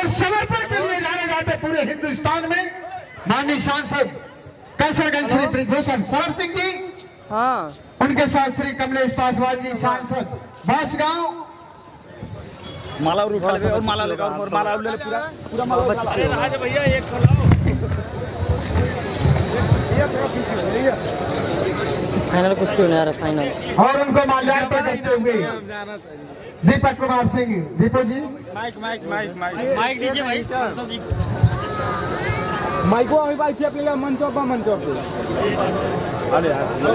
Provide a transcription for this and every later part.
और समर्पण के लिए जाने जाते पूरे हिंदुस्तान में माननीय सांसद कैसरगंज श्री ब्रिजभूषण सौरभ सिंह जी, हाँ उनके साथ श्री कमलेश पासवान जी सांसद बांसगांव। माला और उठा ले और माला लेगा और माला ले पूरा पूरा माला बच्चा। अरे राज भैया एक खोलो फाइनल कुश्ती होने आ रहा है फाइनल। और उनको माल्यार्पण करते हुए Deepak Kumar Singh Deepu ji mike mike mike mike mike दीजिए भाई। माइको अभी भाई चेक लेगा मंचो पे अरे यार दो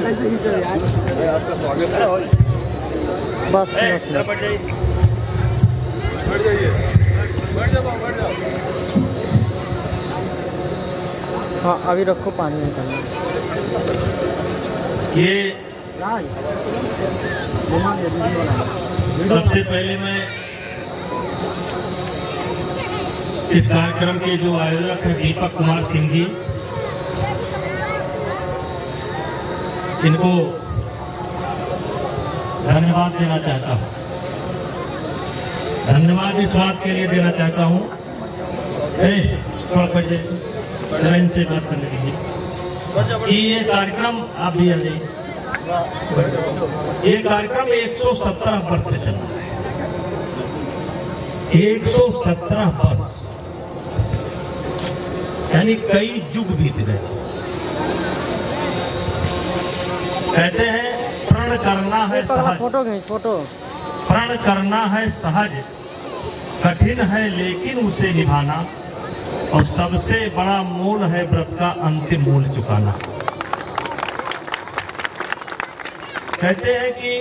कैसे खींचो यार आपका स्वागत है। बस बैठ जाइए बैठ जाओ हाँ अभी रखो 5 मिनट में। ये सबसे पहले मैं इस कार्यक्रम के जो आयोजक है दीपक कुमार सिंह जी, इनको धन्यवाद देना चाहता हूँ। धन्यवाद इस बात के लिए देना चाहता हूँ, थोड़ा पहले इनसे बात करने के लिए कि ये कार्यक्रम आप भी आ जाइए। ये कार्यक्रम 117 वर्ष से चल रहा है। 117 वर्ष यानी कई युग बीत गए। कहते हैं प्रण करना है सहज, फोटो खींच फोटो। प्रण करना है सहज, कठिन है लेकिन उसे निभाना, और सबसे बड़ा मोल है व्रत का अंतिम मूल चुकाना। कहते हैं कि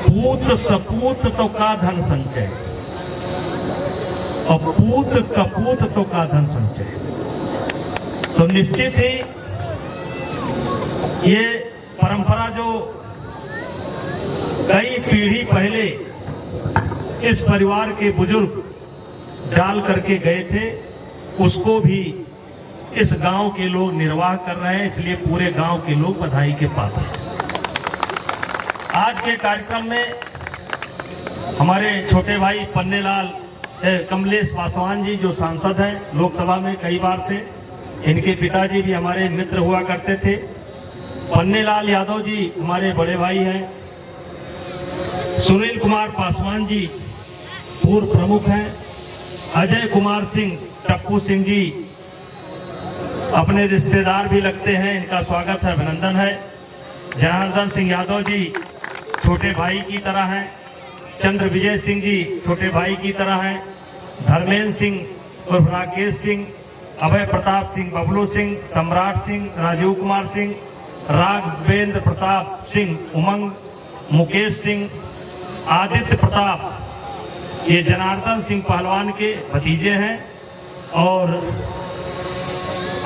पूत सपूत तो का धन संचय, और पूत कपूत तो का धन संचय। तो निश्चित ही ये परंपरा जो कई पीढ़ी पहले इस परिवार के बुजुर्ग डाल करके गए थे, उसको भी इस गांव के लोग निर्वाह कर रहे हैं, इसलिए पूरे गांव के लोग बधाई के पात्र हैं। आज के कार्यक्रम में हमारे छोटे भाई पन्नेलाल कमलेश पासवान जी जो सांसद हैं लोकसभा में कई बार से, इनके पिताजी भी हमारे मित्र हुआ करते थे। पन्नेलाल यादव जी हमारे बड़े भाई हैं। सुनील कुमार पासवान जी पूर्व प्रमुख हैं। अजय कुमार सिंह टप्पू सिंह जी अपने रिश्तेदार भी लगते हैं, इनका स्वागत है, अभिनंदन है। जनार्दन सिंह यादव जी छोटे भाई की तरह हैं। चंद्र विजय सिंह जी छोटे भाई की तरह हैं। धर्मेंद्र सिंह उर्फ राकेश सिंह, अभय प्रताप सिंह, बबलू सिंह, सम्राट सिंह, राजीव कुमार सिंह, राघवेंद्र प्रताप सिंह, उमंग, मुकेश सिंह, आदित्य प्रताप, ये जनार्दन सिंह पहलवान के भतीजे हैं। और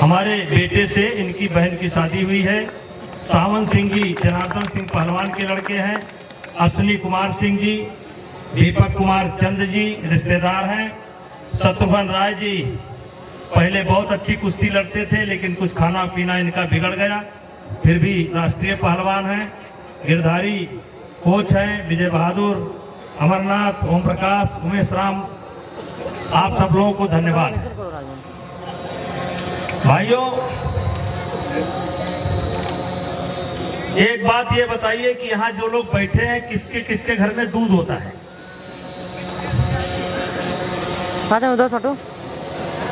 हमारे बेटे से इनकी बहन की शादी हुई है। सावन सिंह जी जनार्दन सिंह पहलवान के लड़के हैं। अश्विनी कुमार सिंह जी, दीपक कुमार चंद जी रिश्तेदार हैं। शत्रुघ्न राय जी पहले बहुत अच्छी कुश्ती लड़ते थे, लेकिन कुछ खाना पीना इनका बिगड़ गया, फिर भी राष्ट्रीय पहलवान हैं। गिरधारी कोच हैं। विजय बहादुर, अमरनाथ, ओम प्रकाश, उमेश राम, आप सब लोगों को धन्यवाद। भाइयों, एक बात ये बताइए कि यहाँ जो लोग बैठे हैं किसके किसके घर में दूध होता है?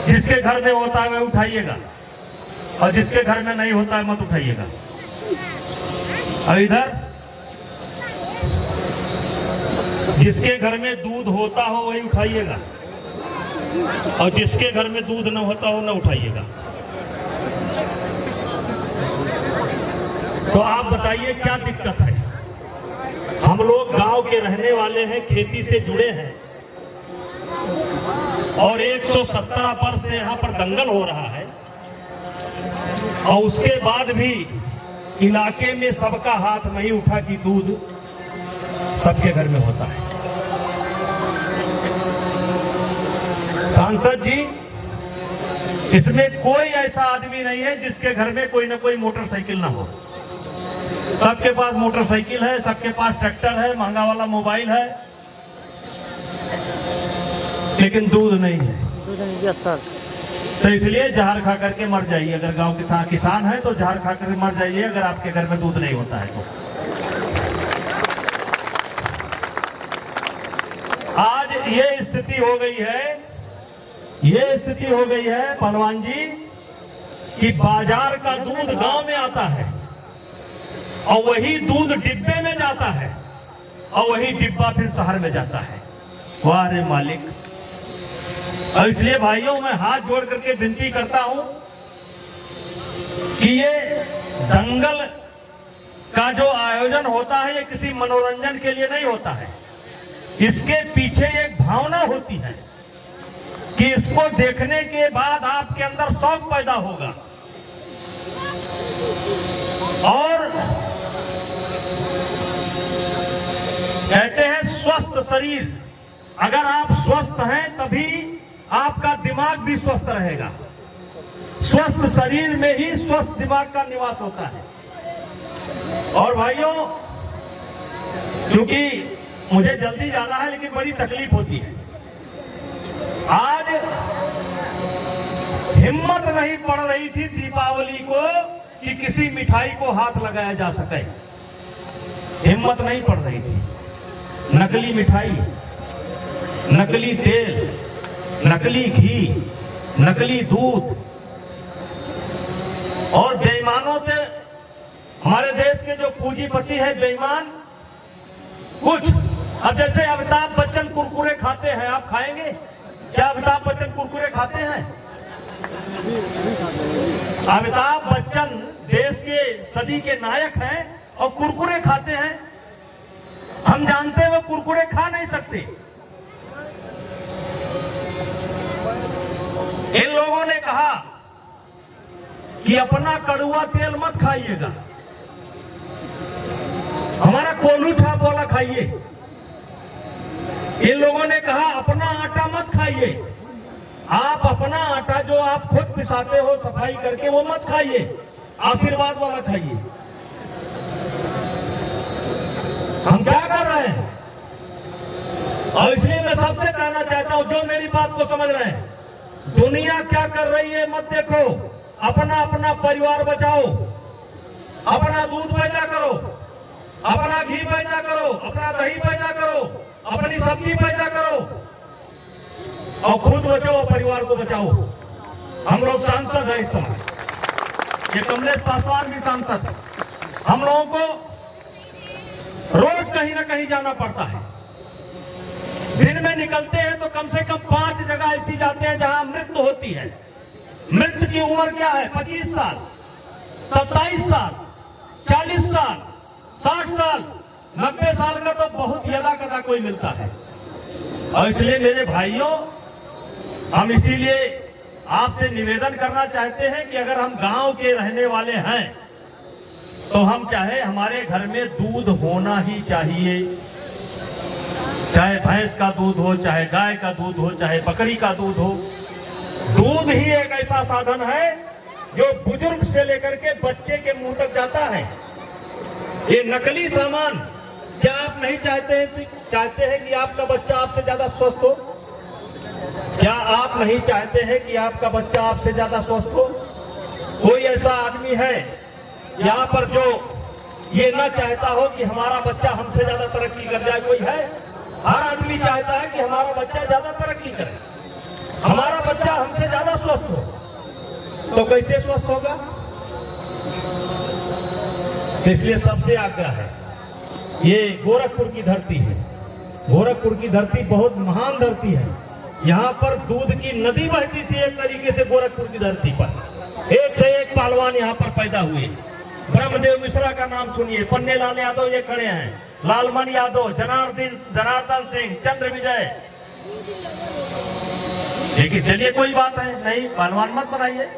जिसके घर में होता है वह उठाइएगा, और जिसके घर में नहीं होता है मत उठाइएगा। और इधर जिसके घर में दूध होता हो वही उठाइएगा, और जिसके घर में दूध न होता हो न उठाइएगा। तो आप बताइए क्या दिक्कत है? हम लोग गांव के रहने वाले हैं, खेती से जुड़े हैं, और 117 वर्ष से यहाँ पर दंगल हो रहा है, और उसके बाद भी इलाके में सबका हाथ नहीं उठा कि दूध सबके घर में होता है। सांसद जी, इसमें कोई ऐसा आदमी नहीं है जिसके घर में कोई ना कोई मोटरसाइकिल ना हो। सबके पास मोटरसाइकिल है, सबके पास ट्रैक्टर है, महंगा वाला मोबाइल है, लेकिन दूध नहीं है। दूध नहीं दिया सर। तो इसलिए जहर खा करके मर जाइए। अगर गांव किसान है तो जहर खा करके मर जाइए, अगर आपके घर में दूध नहीं होता है तो। आज ये स्थिति हो गई है पहलवान जी कि बाजार का दूध गांव में आता है और वही दूध डिब्बे में जाता है और वही डिब्बा फिर शहर में जाता है। वाह रे मालिक। और इसलिए भाइयों मैं हाथ जोड़ करके विनती करता हूं कि ये दंगल का जो आयोजन होता है ये किसी मनोरंजन के लिए नहीं होता है। इसके पीछे एक भावना होती है कि इसको देखने के बाद आपके अंदर शौक पैदा होगा। और कहते हैं स्वस्थ शरीर, अगर आप स्वस्थ हैं तभी आपका दिमाग भी स्वस्थ रहेगा। स्वस्थ शरीर में ही स्वस्थ दिमाग का निवास होता है। और भाइयों, क्योंकि मुझे जल्दी जाना है लेकिन बड़ी तकलीफ होती है। आज हिम्मत नहीं पड़ रही थी दीपावली को कि किसी मिठाई को हाथ लगाया जा सके। हिम्मत नहीं पड़ रही थी। नकली मिठाई, नकली तेल, नकली घी, नकली दूध और बेईमानों से हमारे देश के जो पूंजीपति है बेईमान कुछ। अब जैसे अमिताभ बच्चन कुरकुरे खाते हैं, आप खाएंगे क्या? अमिताभ बच्चन कुरकुरे खाते हैं? अमिताभ बच्चन देश के सदी के नायक हैं और कुरकुरे खाते हैं। हम जानते हैं वो कुरकुरे खा नहीं सकते। इन लोगों ने कहा कि अपना कड़ुआ तेल मत खाइएगा, हमारा कोल्हू छाप वाला खाइए। इन लोगों ने कहा अपना आटा मत खाइए, आप अपना आटा जो आप खुद पिसाते हो सफाई करके वो मत खाइए, आशीर्वाद वाला खाइए। हम क्या कर रहे हैं? और इसलिए मैं सबसे कहना चाहता हूं जो मेरी बात को समझ रहे हैं, दुनिया क्या कर रही है मत देखो, अपना अपना परिवार बचाओ, अपना दूध पैदा करो, अपना घी पैदा करो, अपना दही पैदा करो, अपनी सब्जी पैदा करो और खुद बचो और परिवार को बचाओ। हम लोग सांसद हैं इस समय, ये कमलेश पासवान भी सांसद है। हम लोगों को रोज कहीं ना कहीं जाना पड़ता है। दिन में निकलते हैं तो कम से कम 5 जगह ऐसी जाते हैं जहां मृत्यु होती है। मृत्यु की उम्र क्या है? 25 साल, 27 साल, 40 साल, 60 साल, 90 साल का तो बहुत यदा कदा कोई मिलता है। और इसलिए मेरे भाइयों, हम इसीलिए आपसे निवेदन करना चाहते हैं कि अगर हम गांव के रहने वाले हैं तो हम चाहे हमारे घर में दूध होना ही चाहिए, चाहे भैंस का दूध हो, चाहे गाय का दूध हो, चाहे बकरी का दूध हो। दूध ही एक ऐसा साधन है जो बुजुर्ग से लेकर के बच्चे के मुंह तक जाता है। ये नकली सामान, क्या आप नहीं चाहते हैं कि आपका बच्चा आपसे ज्यादा स्वस्थ हो? क्या आप नहीं चाहते हैं कि आपका बच्चा आपसे ज्यादा स्वस्थ हो? कोई ऐसा आदमी है यहाँ पर जो ये ना चाहता हो कि हमारा बच्चा हमसे ज्यादा तरक्की कर जाए? कोई है? हर आदमी चाहता है कि हमारा बच्चा ज्यादा तरक्की करे, हमारा बच्चा हमसे ज्यादा स्वस्थ हो। तो कैसे स्वस्थ होगा? इसलिए सबसे आग्रह है, ये गोरखपुर की धरती है, गोरखपुर की धरती बहुत महान धरती है। यहाँ पर दूध की नदी बहती थी एक तरीके से गोरखपुर की धरती पर। एक से एक पहलवान यहाँ पर पैदा हुए। ब्रह्मदेव मिश्रा का नाम सुनिए, पन्नेलाल यादव ये खड़े हैं, लालमन यादव, जनार्दन सिंह, चंद्र विजय। लेकिन चलिए कोई बात है नहीं, पहलवान मत बनाइए,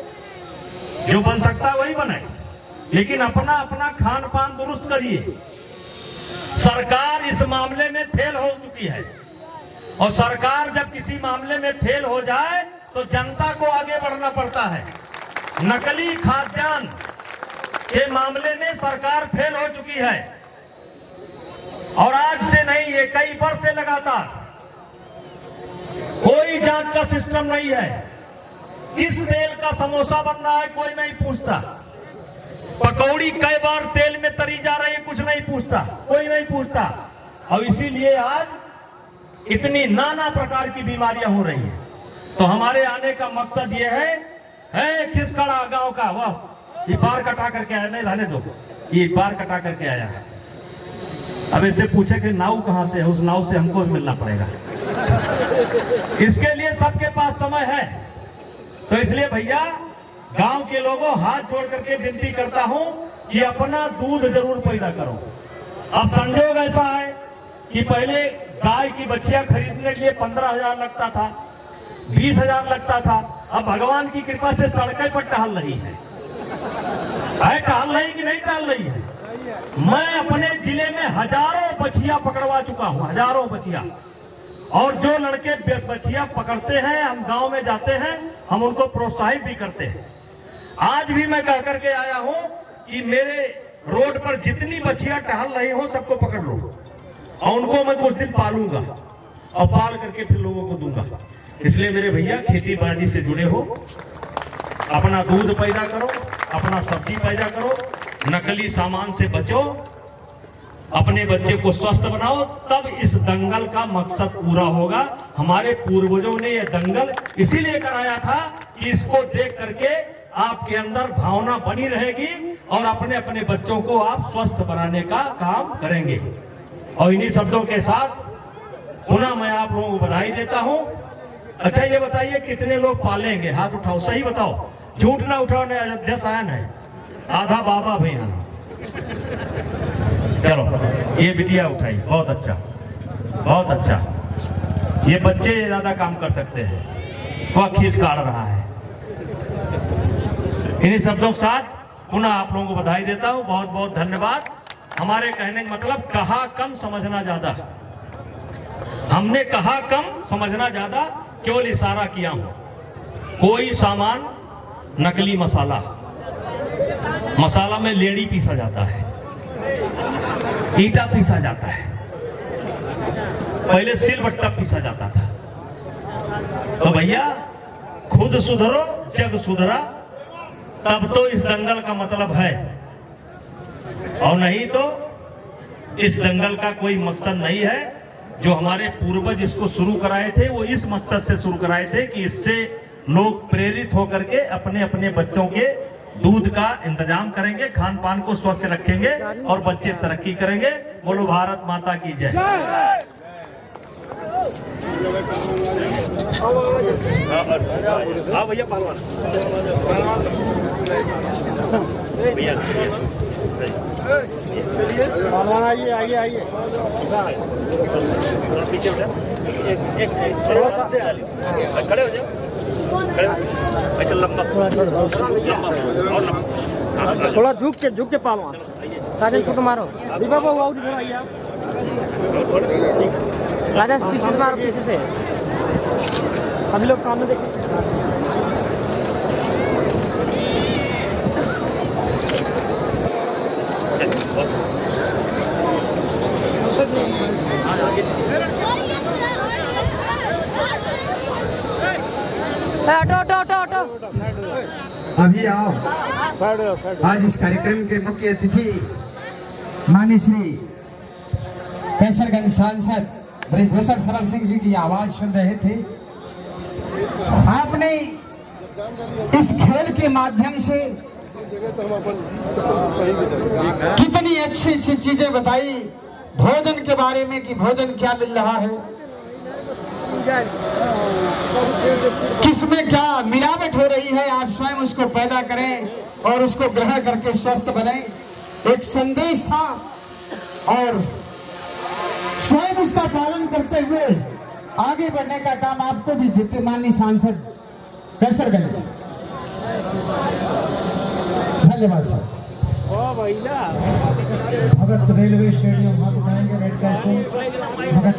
जो बन सकता है वही बनाए, लेकिन अपना अपना खान पान दुरुस्त करिए। सरकार इस मामले में फेल हो चुकी है और सरकार जब किसी मामले में फेल हो जाए तो जनता को आगे बढ़ना पड़ता है। नकली खाद्यान्न के मामले में सरकार फेल हो चुकी है और आज से नहीं, ये कई वर्ष से लगातार कोई जांच का सिस्टम नहीं है। किस तेल का समोसा बन रहा है कोई नहीं पूछता, पकौड़ी कई बार तेल में तरी जा रही है कुछ नहीं पूछता, कोई नहीं पूछता। और इसीलिए आज इतनी नाना प्रकार की बीमारियां हो रही हैं। तो हमारे आने का मकसद ये है खिसकड़ा गांव का, वाह ये बार कटा करके आया, नहीं रहने दो, ये बार कटा करके आया है। अब इससे पूछे कि नाव कहां से है, उस नाव से हमको भी मिलना पड़ेगा। इसके लिए सबके पास समय है। तो इसलिए भैया गांव के लोगों हाथ जोड़ करके विनती करता हूं कि अपना दूध जरूर पैदा करो। अब संजोग ऐसा है कि पहले गाय की बच्चियां खरीदने के लिए 15,000 लगता था, 20,000 लगता था। अब भगवान की कृपा से सड़कें पर टहल रही है टहल रही कि नहीं टहल रही है। मैं अपने जिले में हजारों बछिया पकड़वा चुका हूं, हजारों बछिया। और जो लड़के बछिया पकड़ते हैं, हम गांव में जाते हैं, हम उनको प्रोत्साहित भी करते हैं। आज भी मैं कह करके आया हूं कि मेरे रोड पर जितनी बछिया टहल रही हो सबको पकड़ लो और उनको मैं कुछ दिन पालूंगा और पाल करके फिर लोगों को दूंगा। इसलिए मेरे भैया खेती बाड़ी से जुड़े हो, अपना दूध पैदा करो, अपना सब्जी पैदा करो, नकली सामान से बचो, अपने बच्चे को स्वस्थ बनाओ, तब इस दंगल का मकसद पूरा होगा। हमारे पूर्वजों ने यह दंगल इसीलिए कराया था कि इसको देख करके आपके अंदर भावना बनी रहेगी और अपने अपने बच्चों को आप स्वस्थ बनाने का काम करेंगे। और इन्हीं शब्दों के साथ पुनः मैं आप लोगों को बधाई देता हूं। अच्छा ये बताइए कितने लोग पालेंगे, हाथ उठाओ, सही बताओ, झूठ ना उठाओ, ने अयोध्या से आया है, आधा बाबा भी यहाँ। चलो ये बिटिया उठाई, बहुत अच्छा बहुत अच्छा। ये बच्चे ज्यादा काम कर सकते हैं, वह खींच काट रहा है। इन्हीं शब्दों के साथ पुनः आप लोगों को बधाई देता हूं, बहुत बहुत धन्यवाद। हमारे कहने का मतलब कहा कम समझना ज्यादा, हमने कहा कम समझना ज्यादा, केवल इशारा किया हूं। कोई सामान नकली मसाला में लेडी पीसा जाता है, ईटा पीसा जाता है, पहले सिलबट्टा पीसा जाता था। तो भैया खुद सुधरो जग सुधरा, तब तो इस दंगल का मतलब है। और नहीं तो इस दंगल का कोई मकसद नहीं है। जो हमारे पूर्वज इसको शुरू कराए थे वो इस मकसद से शुरू कराए थे कि इससे लोग प्रेरित होकर के अपने अपने बच्चों के दूध का इंतजाम करेंगे, खान पान को स्वच्छ रखेंगे और बच्चे तरक्की करेंगे। बोलो भारत माता की जय। हाँ भैया पहलवान, पहलवान आइए आइए आइए, पीछे खड़े हो जाओ, अच्छा लंबा थोड़ा झुक के पहलवान, राजेश को मारो, बाबा वो इधर आइए आप, राजेश पीछे से मारो, पीछे से। सभी लोग सामने देखिए। ऑटो अभी आओ। आज इस कार्यक्रम के मुख्य अतिथि माननीय श्री कैसरगंज सांसद बृजभूषण सरल सिंह जी की आवाज सुन रहे थे। आपने इस खेल के माध्यम से कितनी अच्छी अच्छी चीजें बताई, भोजन के बारे में कि भोजन क्या मिल रहा है, किसमें क्या मिलावट हो रही है, आप स्वयं उसको पैदा करें और उसको ग्रहण करके स्वस्थ बने। एक संदेश था और स्वयं उसका पालन करते हुए आगे बढ़ने का काम आपको भी देते माननीय सांसद कैसरगंज। धन्यवाद सर। भगत रेलवे स्टेडियम हाथ उठाएंगे, रेड कैच को भगत